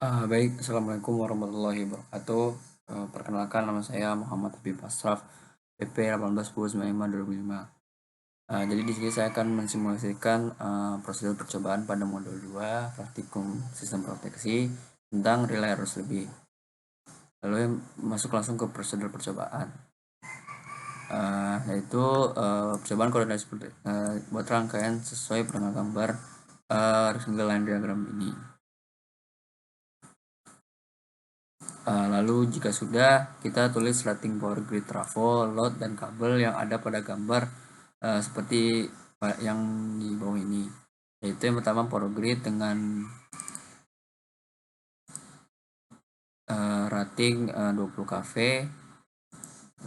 Baik, Assalamualaikum warahmatullahi wabarakatuh. Perkenalkan nama saya Muhammad Habib Asraf, PP 181095 2005. Jadi di sini saya akan mensimulasikan prosedur percobaan pada modul 2 praktikum sistem proteksi tentang relay arus lebih. Lalu masuk langsung ke prosedur percobaan. Yaitu percobaan koordinasi buat rangkaian sesuai dengan gambar rectangle line diagram ini. Lalu jika sudah, kita tulis rating power grid trafo, load, dan kabel yang ada pada gambar seperti yang di bawah ini. Yaitu yang pertama power grid dengan rating 20 kV,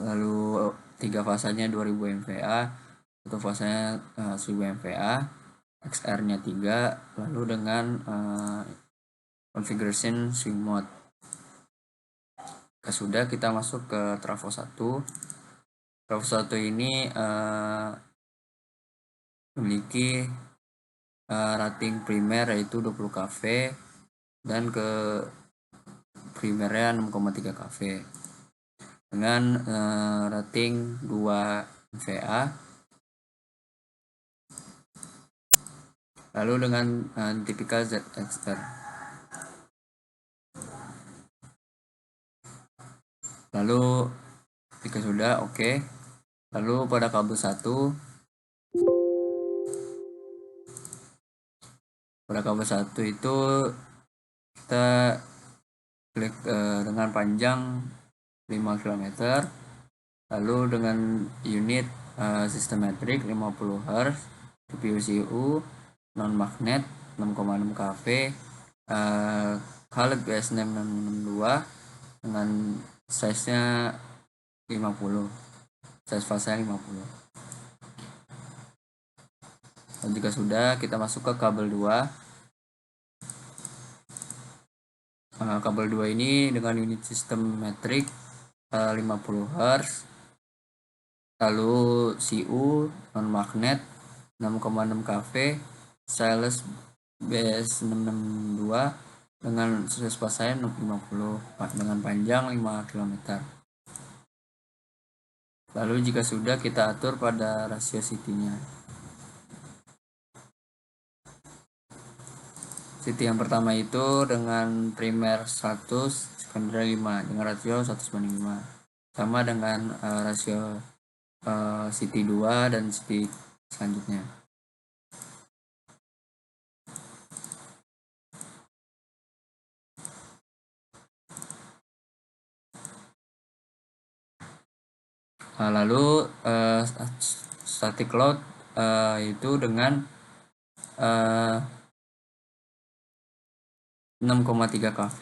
lalu 3 fasanya 2000 MVA, satu fasanya 1000 MVA, XR-nya 3, lalu dengan configuration swing mode. Sudah, kita masuk ke trafo 1. Trafo 1 ini memiliki rating primer yaitu 20 kV dan ke primernya 6,3 kV dengan rating 2 VA, lalu dengan tipikal ZXR. Lalu jika sudah oke. Lalu pada kabel 1 itu kita klik dengan panjang 5 km, lalu dengan unit sistem metrik 50 Hz, CPU non magnet 6,6 kV, Khaled BS6662 dengan size nya 50, size fase 50. Dan jika sudah, kita masuk ke kabel 2. Kabel 2 ini dengan unit sistem metrik 50 Hz, lalu CU non magnet 6,6 kV, size BS662 dengan size fase 50 dengan panjang 5 km. Lalu jika sudah, kita atur pada rasio CT-nya. CT yang pertama itu dengan primer 100, sekunder 5 dengan rasio 1/5, sama dengan rasio CT 2 dan CT selanjutnya. Lalu static load itu dengan 6,3 kV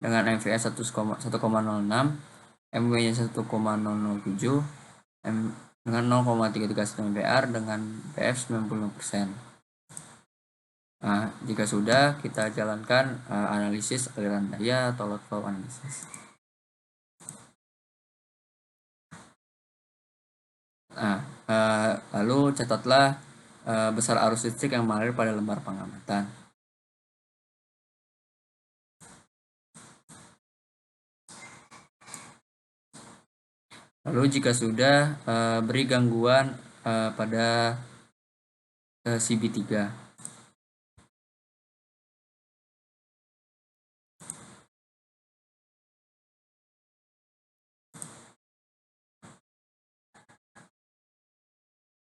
dengan MVA 1,06, MW-nya 1,007, dengan 0,33 MVAR dengan PF 95%. Jika sudah, kita jalankan analisis aliran daya atau load flow analysis. Lalu catatlah besar arus listrik yang mengalir pada lembar pengamatan. Lalu jika sudah, beri gangguan pada CB3.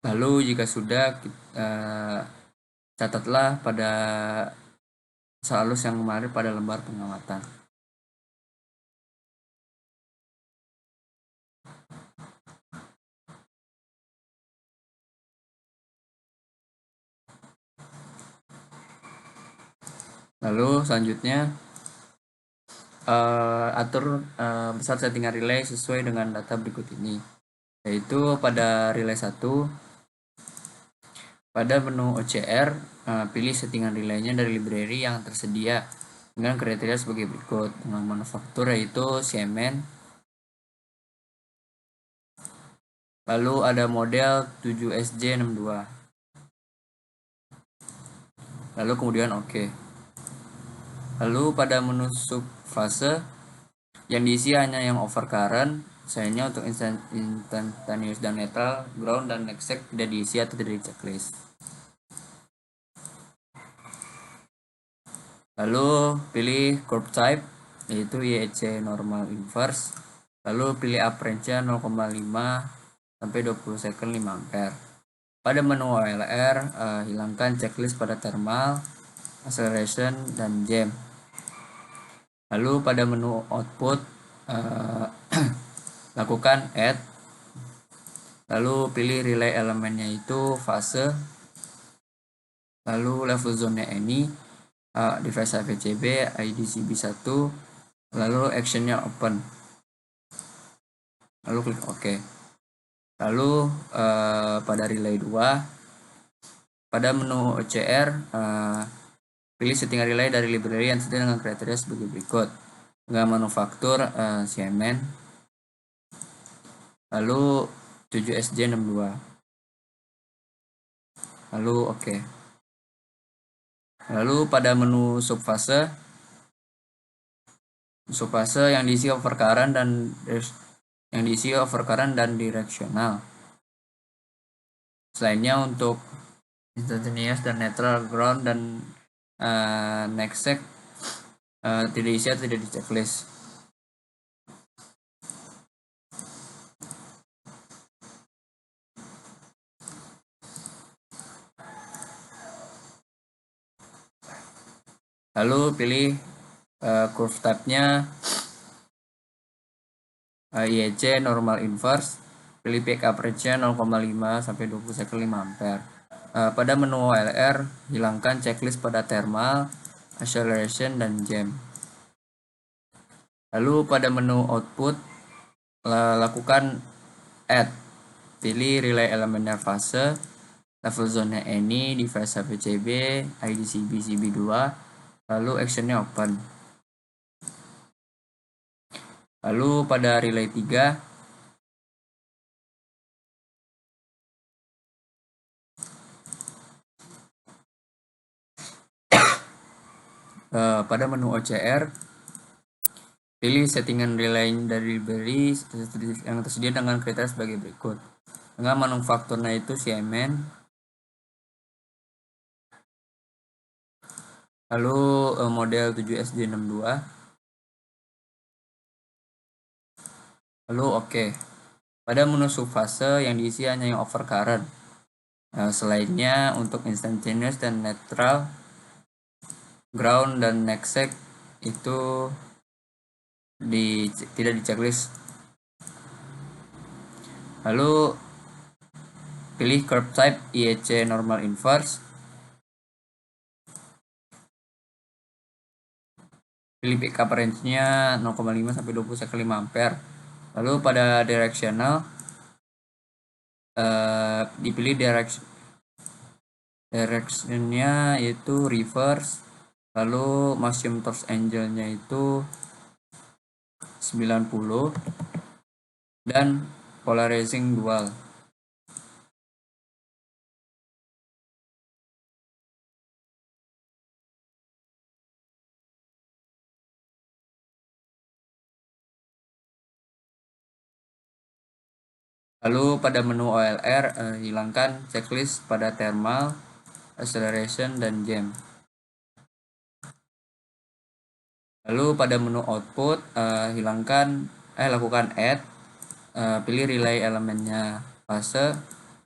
Lalu jika sudah, catatlah pada arus yang mengalir pada lembar pengamatan. Lalu selanjutnya atur besar settingan relay sesuai dengan data berikut ini, yaitu pada relay 1, pada menu OCR pilih settingan relaynya dari library yang tersedia dengan kriteria sebagai berikut. Dengan manufaktur yaitu Siemens, lalu ada model 7SJ62, lalu kemudian oke. Lalu pada menu subfase yang diisi hanya yang overcurrent, misalnya untuk instantaneous dan netral, ground dan exact tidak diisi atau tidak di checklist. Lalu pilih curve type, yaitu YEC normal inverse. Lalu pilih up range-nya 0,5 sampai 20 second 5 ampere. Pada menu OLR, hilangkan checklist pada thermal, acceleration, dan jam. Lalu pada menu output, lakukan add. Lalu pilih relay elemennya itu fase. Lalu level zone-nya any, device AVCB, IDCB1, lalu actionnya open. Lalu klik OK. Lalu pada relay 2, pada menu OCR, pilih settingan relay dari library yang sesuai dengan kriteria sebagai berikut. Dengan manufaktur Siemens. Lalu 7SJ62. Lalu OK. Lalu pada menu subfase yang diisi overcurrent dan directional. Selainnya untuk instantaneous dan netral, ground dan exact tidak diisi atau tidak di checklist. Lalu pilih curve type-nya YC normal inverse, pilih peak average-nya 0,5 sampai 20 second 5 ampere. Pada menu OLR, hilangkan checklist pada thermal, acceleration, dan jam. Lalu pada menu output, lakukan add. Pilih relay elemennya fase, level zone-nya any, device HPCB, IDCB CB2, lalu actionnya open. Lalu pada relay 3, pada menu OCR, pilih settingan relay dari library yang tersedia dengan kriteria sebagai berikut. Dengan manufakturnya itu Siemens. Lalu model 7SJ62. Lalu OK. Pada menu subfase yang diisi hanya yang overcurrent. Selainnya untuk instantaneous dan netral, ground dan exact itu tidak di checklist. Lalu pilih curve type IEC normal inverse. Pilih pickup range-nya 0,5 sampai 20 second 5 ampere. Lalu pada directional, dipilih direction-nya yaitu reverse. Lalu maximum torque angle-nya itu 90 dan polarizing dual. Lalu pada menu OLR, hilangkan checklist pada thermal, acceleration, dan jam. Lalu pada menu output, lakukan add. Pilih relay elemennya fase,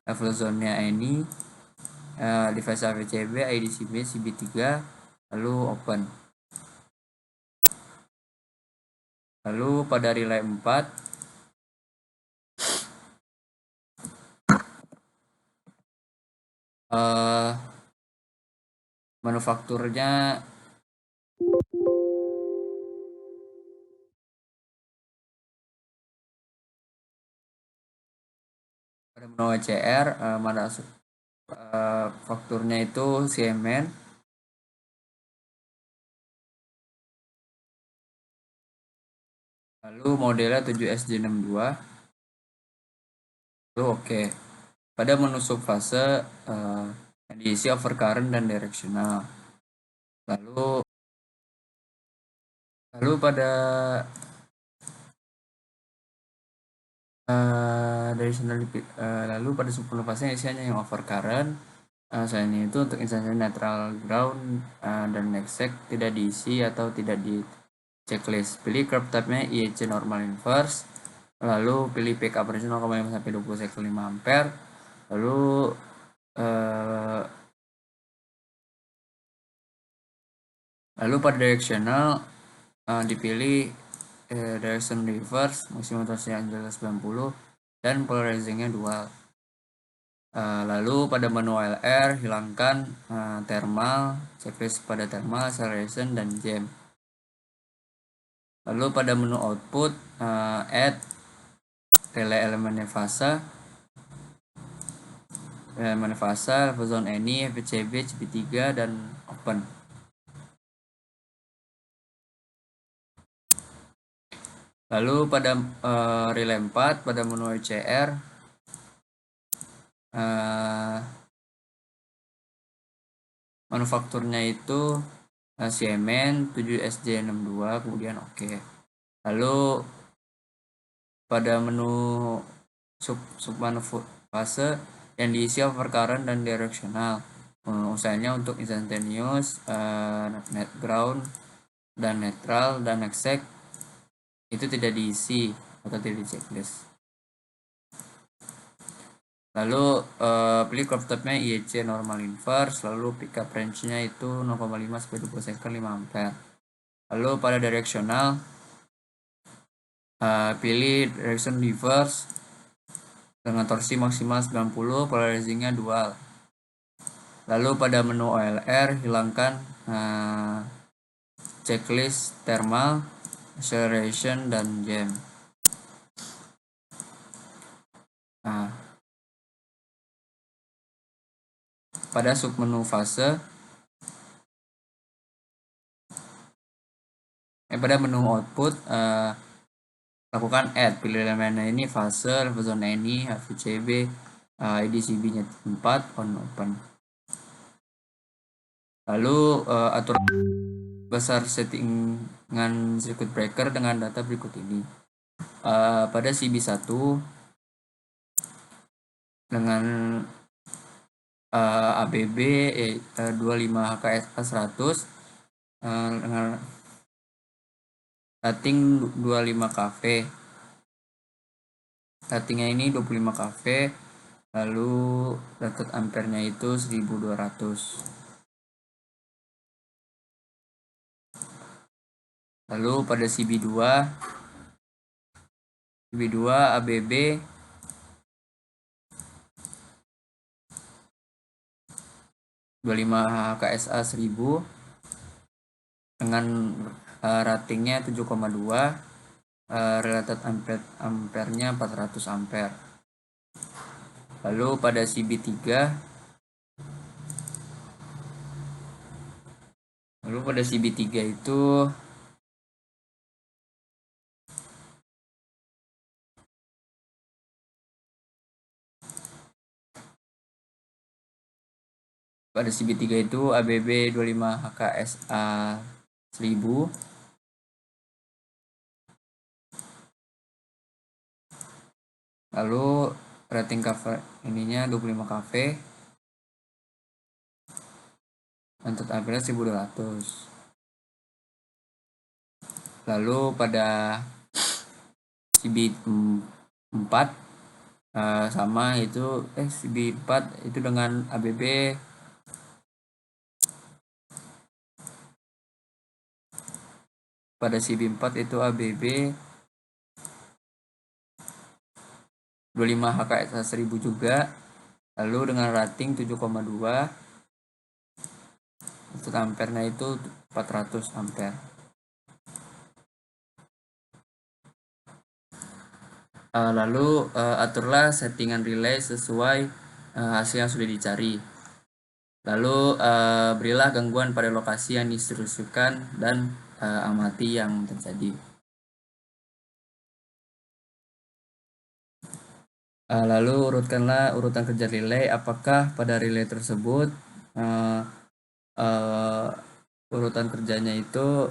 level zone-nya any, device AVCB, IDCB, CB3, lalu open. Lalu pada relay 4, manufakturnya pada menu OCR, fakturnya itu Siemens. Lalu modelnya 7SJ62. Lalu OK. Pada menu subfase yang diisi overcurrent dan directional. Lalu Lalu pada lalu pada sempurna fase isinya yang overcurrent. Selain itu untuk instansi neutral ground dan next tidak diisi atau tidak di checklist. Pilih curve type-nya IEC normal inverse. Lalu pilih peak operation 0,5 sampai 20 cycle 5 ampere. Lalu pada directional dipilih direction reverse, maksimum torsinya 90 dan polarizingnya dual. Lalu pada menu LR hilangkan thermal, checklist pada thermal, acceleration, dan jam. Lalu pada menu output add relay elemen fase, level zone any, FCB, CP3, dan open. Lalu pada relay 4 pada menu ECR manufakturnya itu Siemens 7SJ62, kemudian oke. Lalu pada menu sub fase yang diisi overcurrent dan directional, usahanya untuk instantaneous, net ground dan neutral dan exact itu tidak diisi atau tidak di checklist. Lalu pilih curve type-nya IEC normal inverse, lalu pickup range-nya itu 0,5 sampai 20 second 5 ampere. Lalu pada directional pilih direction reverse dengan torsi maksimal 90, polarizingnya dual. Lalu pada menu OLR hilangkan checklist thermal, acceleration, dan jam. Pada submenu fase pada menu output lakukan add, pilih elemennya ini fase, level zone any, HVCB, IDCB nya 4, on open. Lalu atur besar settingan circuit breaker dengan data berikut ini. Pada CB1 dengan ABB 25 HKSA 100 dengan rating 25 kV. Ratingnya ini 25 kV, lalu rated ampernya itu 1200. Lalu pada CB2 ABB 25 HKSA 1000 dengan ratingnya 7,2, related ampernya 400 ampere. Lalu pada CB3 itu ABB 25 HKSA 1000 lalu rating cover ininya 25 kV, untuk ampere 1200. Lalu pada CB4 sama itu CB4 itu dengan ABB pada CB4 itu ABB 25 HKSA 1000 juga, lalu dengan rating 7,2, untuk ampernya itu 400 ampere. Lalu aturlah settingan relay sesuai hasil yang sudah dicari. Lalu berilah gangguan pada lokasi yang diinstruksikan dan amati yang terjadi. Lalu urutkanlah urutan kerja relay, apakah pada relay tersebut urutan kerjanya itu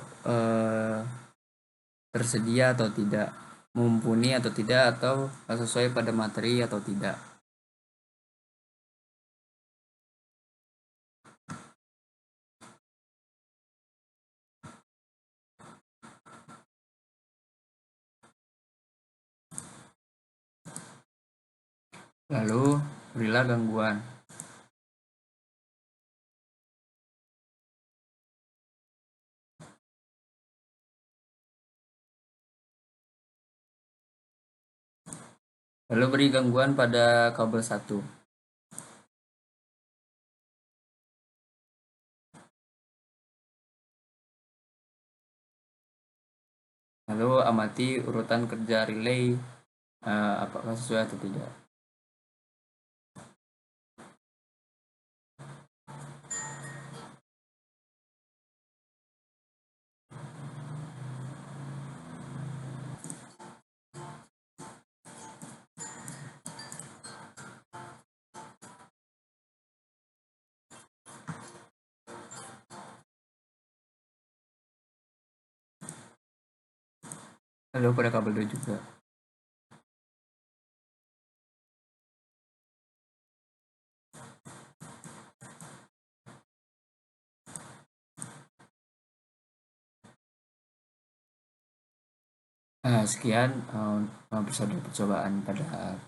tersedia atau tidak, mumpuni atau tidak, atau sesuai pada materi atau tidak. Lalu berilah gangguan. Lalu beri gangguan pada kabel 1. Lalu amati urutan kerja relay, apakah sesuai atau tidak. Lalu pada kabel 2 juga. Sekian percobaan pada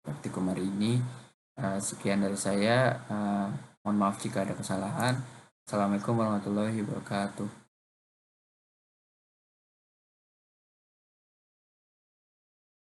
praktikum hari ini. Sekian dari saya. Mohon maaf jika ada kesalahan. Assalamualaikum warahmatullahi wabarakatuh.